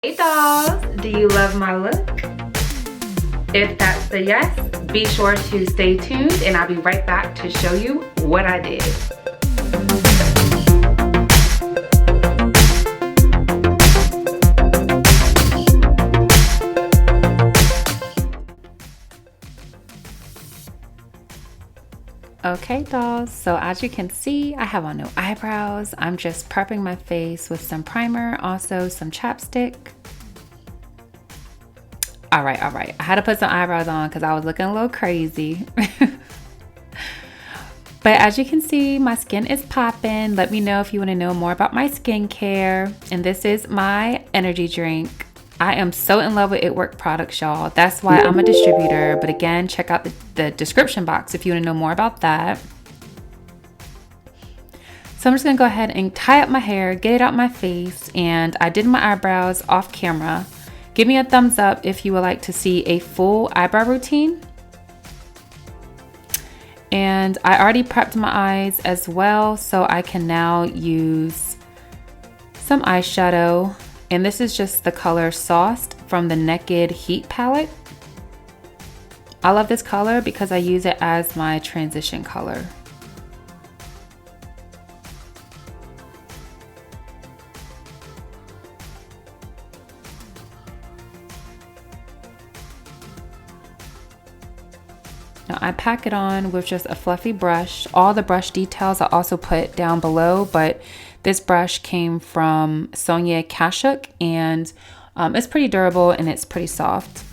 Hey dolls, do you love my look? If that's the yes, be sure to stay tuned and I'll be right back to show you what I did. Okay dolls, so as you can see, I have on no eyebrows. I'm just prepping my face with some primer, also some chapstick. All right. I had to put some eyebrows on because I was looking a little crazy. But as you can see, my skin is popping. Let me know if you want to know more about my skincare. And this is my energy drink. I am so in love with It Work products, y'all. That's why I'm a distributor. But again, check out the description box if you want to know more about that. So I'm just going to go ahead and tie up my hair, get it out my face. And I did my eyebrows off camera. Give me a thumbs up if you would like to see a full eyebrow routine. And I already prepped my eyes as well, so I can now use some eyeshadow. And this is just the color Sauced from the Naked Heat palette. I love this color because I use it as my transition color. Now I pack it on with just a fluffy brush. All the brush details I also put down below, but this brush came from Sonia Kashuk and it's pretty durable and it's pretty soft.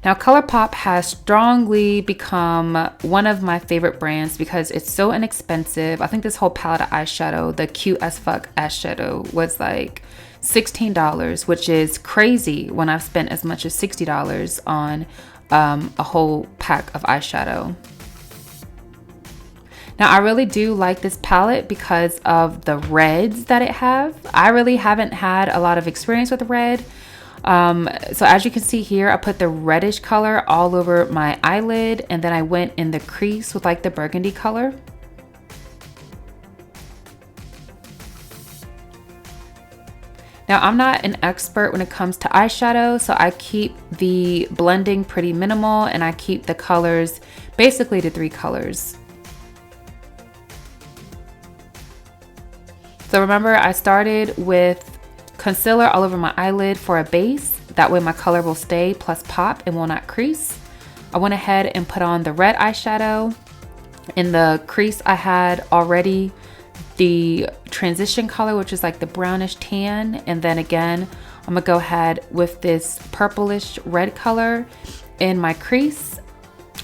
Now Colourpop has strongly become one of my favorite brands because it's so inexpensive. I think this whole palette of eyeshadow, the cute as fuck eyeshadow, was like $16, which is crazy when I've spent as much as $60 on a whole pack of eyeshadow. Now I really do like this palette because of the reds that it have. I really haven't had a lot of experience with red. So as you can see here, I put the reddish color all over my eyelid and then I went in the crease with like the burgundy color. Now I'm not an expert when it comes to eyeshadow, so I keep the blending pretty minimal and I keep the colors basically to 3 colors. So remember, I started with concealer all over my eyelid for a base. That way my color will stay plus pop and will not crease. I went ahead and put on the red eyeshadow. In the crease I had already the transition color, which is like the brownish tan, and then again I'm gonna go ahead with this purplish red color in my crease.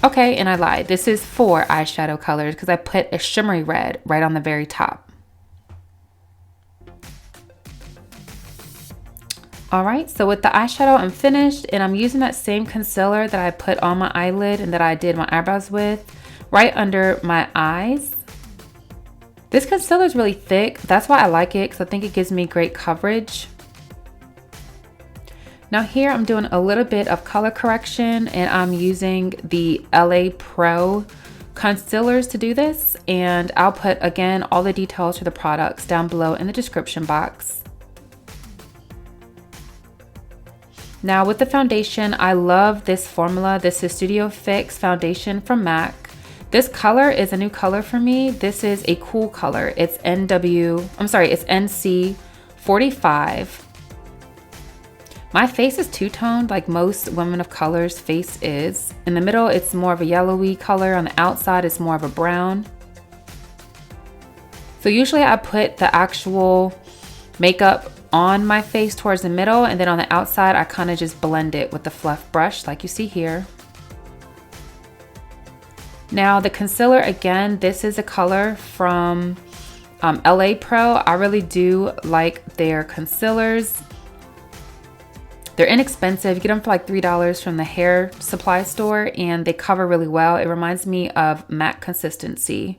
Okay, and I lied, this is 4 eyeshadow colors because I put a shimmery red right on the very top. All right, so with the eyeshadow I'm finished and I'm using that same concealer that I put on my eyelid and that I did my eyebrows with right under my eyes. This concealer is really thick. That's why I like it, because I think it gives me great coverage. Now here I'm doing a little bit of color correction and I'm using the LA Pro concealers to do this. And I'll put, again, all the details for the products down below in the description box. Now with the foundation, I love this formula. This is Studio Fix foundation from MAC. This color is a new color for me. This is a cool color. It's it's NC 45. My face is two-toned like most women of color's face is. In the middle, it's more of a yellowy color. On the outside, it's more of a brown. So usually I put the actual makeup on my face towards the middle, and then on the outside, I kind of just blend it with the fluff brush like you see here. Now the concealer, again, this is a color from LA Pro. I really do like their concealers. They're inexpensive. You get them for like $3 from the hair supply store and they cover really well. It reminds me of MAC consistency.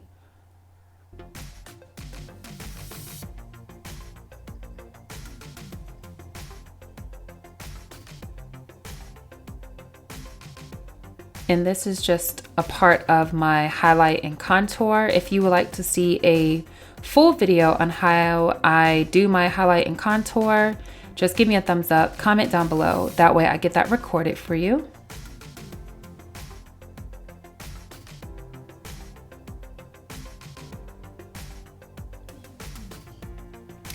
And this is just a part of my highlight and contour. If you would like to see a full video on how I do my highlight and contour, just give me a thumbs up, comment down below. That way I get that recorded for you.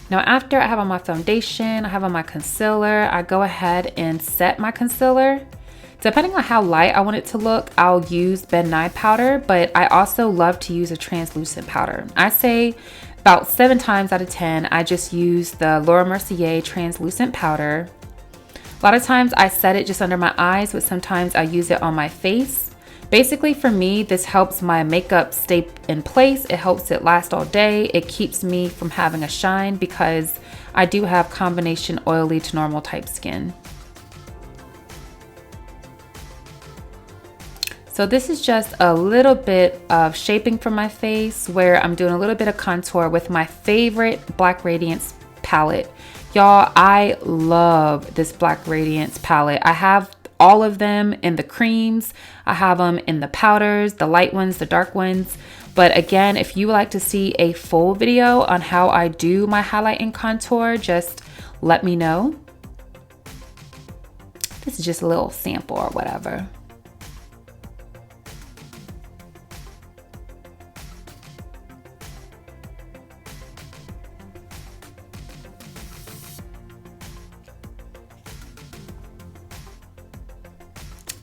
Now after I have on my foundation, I have on my concealer, I go ahead and set my concealer. Depending on how light I want it to look, I'll use Ben Nye powder, but I also love to use a translucent powder. I say about 7 times out of 10, I just use the Laura Mercier translucent powder. A lot of times I set it just under my eyes, but sometimes I use it on my face. Basically for me, this helps my makeup stay in place. It helps it last all day. It keeps me from having a shine because I do have combination oily to normal type skin. So this is just a little bit of shaping for my face where I'm doing a little bit of contour with my favorite Black Radiance palette. Y'all, I love this Black Radiance palette. I have all of them in the creams. I have them in the powders, the light ones, the dark ones. But again, if you would like to see a full video on how I do my highlight and contour, just let me know. This is just a little sample or whatever.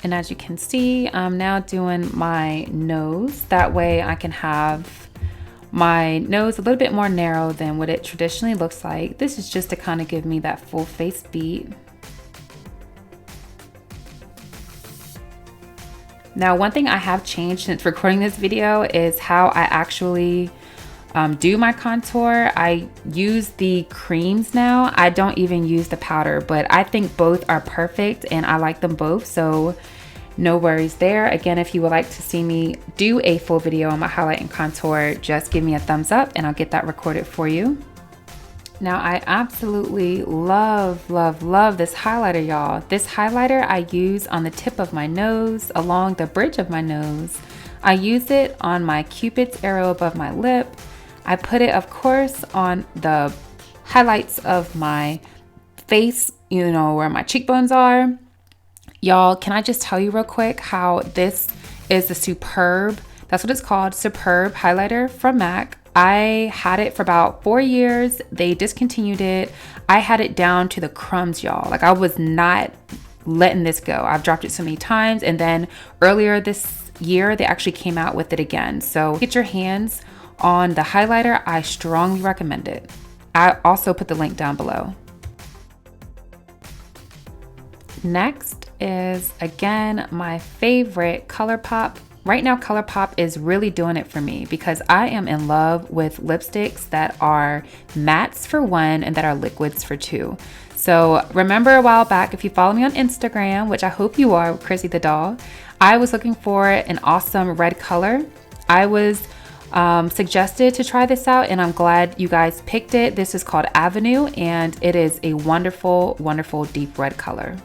And as you can see, I'm now doing my nose. That way I can have my nose a little bit more narrow than what it traditionally looks like. This is just to kind of give me that full face beat. Now, one thing I have changed since recording this video is how I actually do my contour. I use the creams now. I don't even use the powder, but I think both are perfect and I like them both, so no worries there. Again, if you would like to see me do a full video on my highlight and contour, just give me a thumbs up and I'll get that recorded for you. Now I absolutely love, love, love this highlighter, y'all. This highlighter I use on the tip of my nose, along the bridge of my nose. I use it on my Cupid's arrow above my lip. I put it, of course, on the highlights of my face, you know, where my cheekbones are. Y'all, can I just tell you real quick how this is the Superb, that's what it's called, Superb highlighter from MAC. I had it for about 4 years. They discontinued it. I had it down to the crumbs, y'all. Like, I was not letting this go. I've dropped it so many times. And then earlier this year, they actually came out with it again. So get your hands on the highlighter. I strongly recommend it. I also put the link down below. Next is, again, my favorite Colourpop. Right now, Colourpop is really doing it for me because I am in love with lipsticks that are mattes for one and that are liquids for two. So remember a while back, if you follow me on Instagram, which I hope you are, Chrissy the doll, I was looking for an awesome red color. I was suggested to try this out and I'm glad you guys picked it. This is called Avenue and it is a wonderful, wonderful deep red color.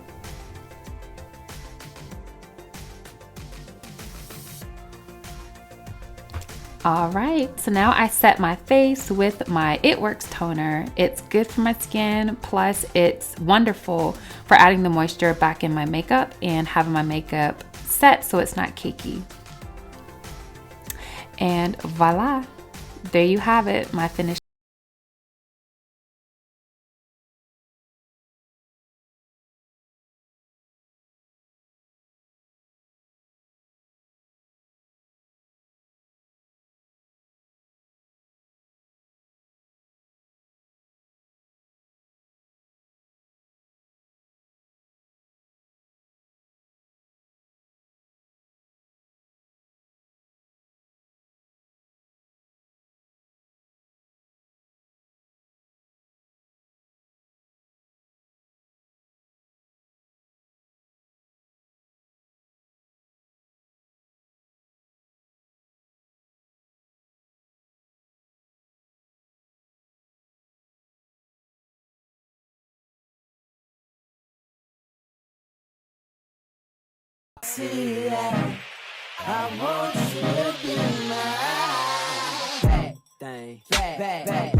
All right, so now I set my face with my It Works toner. It's good for my skin, plus it's wonderful for adding the moisture back in my makeup and having my makeup set so it's not cakey. And voila, there you have it, my finished. See that I want you to be my bad thing, bad.